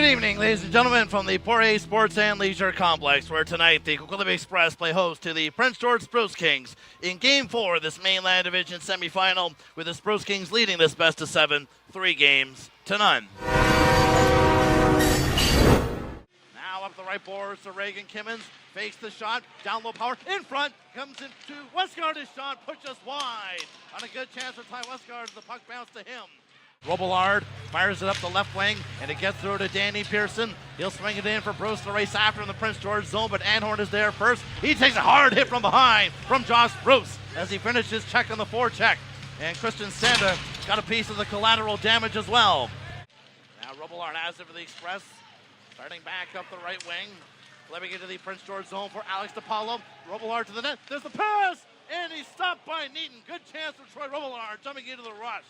Good evening, ladies and gentlemen, from the Poirier Sports and Leisure Complex, where tonight the Coquitlam Express play host to the Prince George Spruce Kings in Game 4 of this Mainland Division semifinal, with the Spruce Kings leading this best-of-7, 3-0. Now up the right boards to Reagan Kimmins, fakes the shot, down low power, in front, comes into Westgard, his shot, put just wide. On a good chance for Ty Westgard as the puck bounced to him. Robillard fires it up the left wing, and it gets through to Danny Pearson. He'll swing it in for Bruce to race after in the Prince George zone, but Anhorn is there first. He takes a hard hit from behind from Josh Spruce as he finishes check on the forecheck. And Christian Sanda got a piece of the collateral damage as well. Now Robillard has it for the Express. Starting back up the right wing. Flipping into the Prince George zone for Alex DiPaolo. Robillard to the net. There's the pass! And he's stopped by Neaton. Good chance for Troy Robillard jumping into the rush.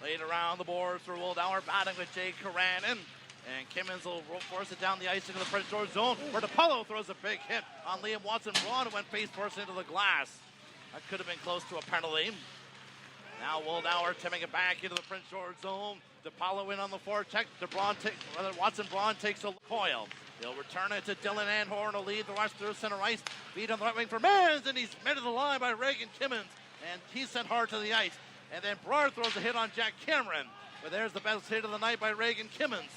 Laid around the boards for Wildauer, batting with Jake Karanen. And Kimmins will force it down the ice into the Prince George zone, where DiPaolo throws a big hit on Liam Watson-Braun, who went face first into the glass. That could have been close to a penalty. Now Wildauer tipping it back into the Prince George zone. DiPaolo in on the forecheck. Watson-Braun takes a coil. He'll return it to Dylan Anhorn to lead the rush through center ice. Feed on the right wing for Mans, and he's met to the line by Reagan Kimmins. And he's sent hard to the ice. And then Brower throws a hit on Jack Cameron. But there's the best hit of the night by Reagan Kimmins.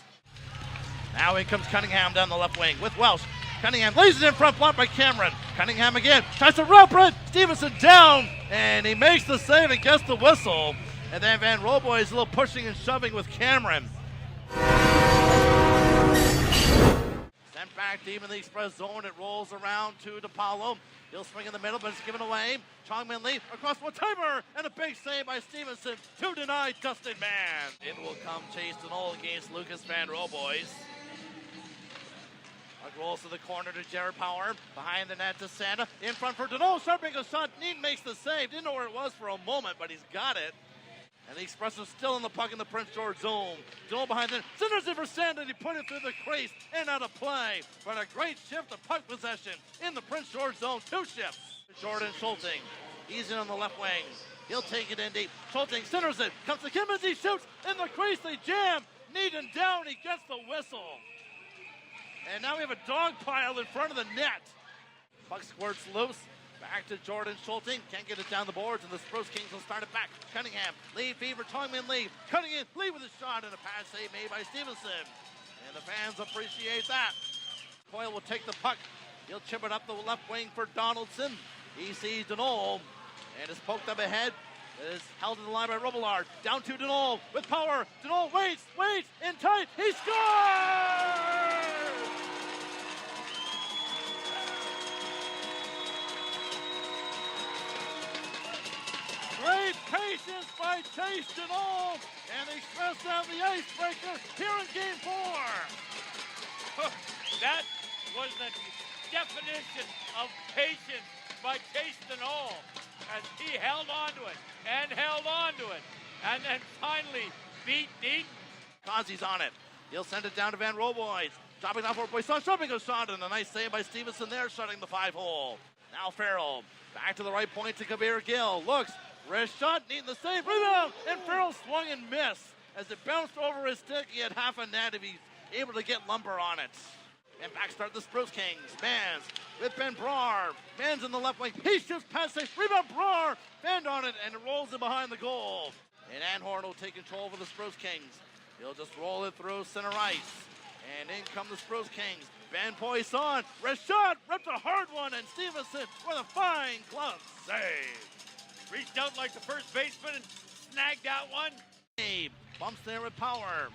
Now in comes Cunningham down the left wing with Welsh. Cunningham lays it in front, blocked by Cameron. Cunningham again, tries to rope it. Stevenson down, and he makes the save and gets the whistle. And then Van Roboy is a little pushing and shoving with Cameron. Sent back deep in the Express zone. It rolls around to DiPaolo. He'll swing in the middle, but it's given away. Chongmin Lee across one timer, and a big save by Stevenson to deny Dustin Mann. In will come Chase Danol against Lucas Van Roboys. Puck rolls to the corner to Jared Power. Behind the net to Santa. In front for Danol. Sharping a shot. Neaton makes the save. Didn't know where it was for a moment, but he's got it. And the Express is still in the puck in the Prince George zone. Danol behind it. Centers it for Santa. He put it through the crease and out of play. But a great shift of puck possession in the Prince George zone. 2 shifts. Jordan Schulting. He's in on the left wing. He'll take it in deep. Schulting centers it. Comes to Kimmins. He shoots in the crease. They jam. Neaton down. He gets the whistle. And now we have a dog pile in front of the net. Puck squirts loose. Back to Jordan Schulting. Can't get it down the boards, and the Spruce Kings will start it back. Cunningham. Lead fever. Tongmin Lee. Cutting in. Lee with a shot and a pass save made by Stevenson. And the fans appreciate that. Coyle will take the puck. He'll chip it up the left wing for Donaldson. He sees Danol and is poked up ahead. It is held in the line by Robillard. Down to Danol with power. Danol waits, in tight. He scores! Great patience by Chase Danol, and the Express have the icebreaker here in Game 4. That was the definition of patience by Chase Danol, as he held on to it, and then finally beat Neaton. Kazi's on it. He'll send it down to Van Roboys. Dropping off for Boisson, shoving a shot, and a nice save by Stevenson there, shutting the 5-hole. Now Farrell, back to the right point to Kabir Gill. Looks, wrist shot, needing the save, rebound, and Farrell swung and missed. As it bounced over his stick, he had half a net if he's able to get lumber on it. And back start the Spruce Kings. Mans with Ben Brar. Mans in the left wing. He shoots past six. Rebound Brar. Bend on it, and it rolls in behind the goal. And Anhorn will take control for the Spruce Kings. He'll just roll it through center ice. And in come the Spruce Kings. Ben Poisson. Wrist shot. Ripped a hard one. And Stevenson with a fine glove save. Reached out like the first baseman and snagged that one. Bumps there with power.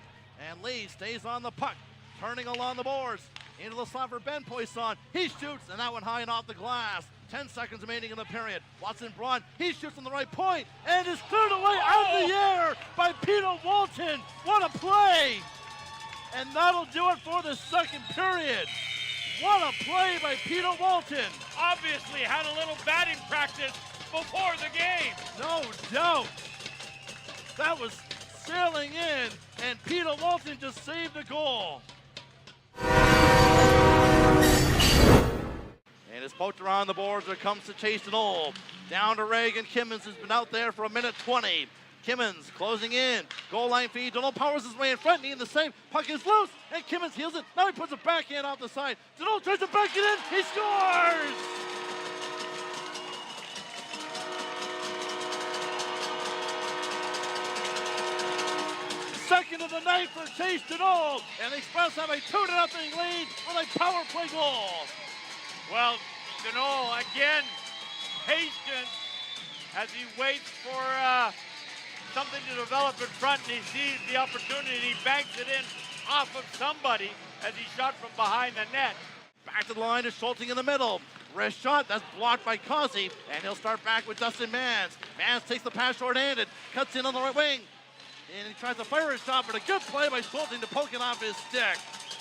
And Lee stays on the puck. Turning along the boards. Into the slot for Ben Poisson. He shoots, and that one high and off the glass. 10 seconds remaining in the period. Watson-Braun, he shoots on the right point, and is cleared away out of the air by Peter Walton. What a play! And that'll do it for the second period. What a play by Peter Walton. Obviously had a little batting practice before the game. No doubt. That was sailing in, and Peter Walton just saved the goal. And it's poked around the boards. There comes to Chase Danol. Down to Reagan Kimmins, who's been out there for a minute 20. Kimmins closing in. Goal line feed. Danol powers his way in front. Needing the save. Puck is loose. And Kimmins heals it. Now he puts it backhand off the side. Danol tries to back it in. He scores! Second of the night for Chase Danol. And the Express have a 2-0 lead with a power play goal. Well, Danol again patient as he waits for something to develop in front, and he sees the opportunity. He banks it in off of somebody as he shot from behind the net. Back to the line to Schulting in the middle. Wrist shot, that's blocked by Causey, and he'll start back with Dustin Mans. Mans takes the pass short-handed, cuts in on the right wing, and he tries to fire his shot, but a good play by Schulting to poke it off his stick,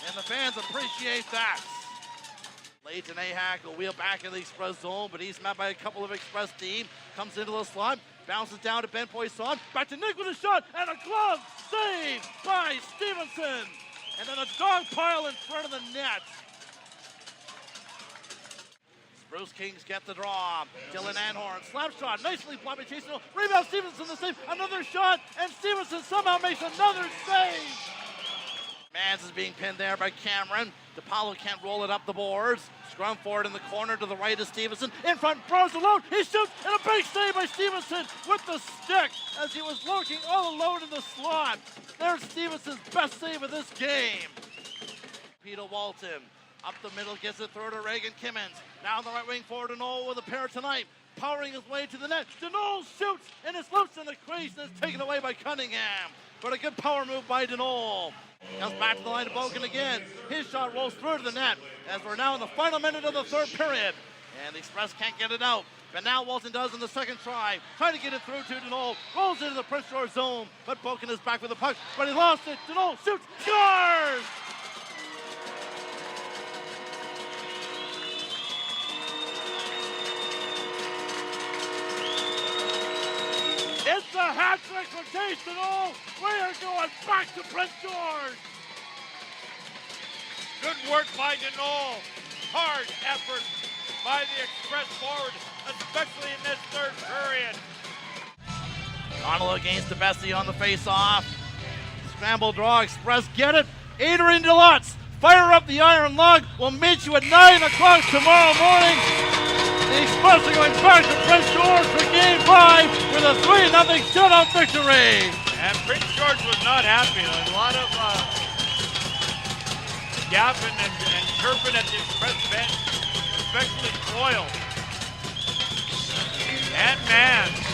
and the fans appreciate that. Leighton Ahak will wheel back in the Express zone, but he's met by a couple of Express team. Comes into the slot, bounces down to Ben Poisson, back to Nick with a shot, and a glove save by Stevenson. And then a dog pile in front of the net. Spruce Kings get the draw. Dylan Anhorn, slap shot, nicely blocked by Chase Danol. Rebound, Stevenson the save, another shot, and Stevenson somehow makes another save. Mans is being pinned there by Cameron. DePaulo can't roll it up the boards. Scrum forward in the corner to the right of Stevenson. In front, Bros alone. He shoots, and a big save by Stevenson with the stick as he was lurking all alone in the slot. There's Stevenson's best save of this game. Peter Walton up the middle, gets it through to Reagan Kimmins. Down the right wing forward, Danol with a pair tonight. Powering his way to the net. Danol shoots, and it's loose in the crease, and it's taken away by Cunningham. But a good power move by Danol. Comes back to the line of Boken again. His shot rolls through to the net as we're now in the final minute of the third period. And the Express can't get it out. But now Walton does in the second try. Trying to get it through to Danol. Rolls into the Prince George zone. But Boken is back with the puck. But he lost it. Danol shoots. Scores! It's a hat trick for Chase Danol. We are going back to Prince George. Good work by Danol. Hard effort by the Express forward, especially in this third period. Danol against the Bessie on the face-off. Scramble draw, Express get it. Adrian Deluxe, fire up the iron lug. We'll meet you at 9 o'clock tomorrow morning. The Express are going back to Prince George for Game 5 with a 3-0 shutout victory. And Prince George was not happy. There's a lot of gapping and chirping at the Express bench, especially Coyle and Mann.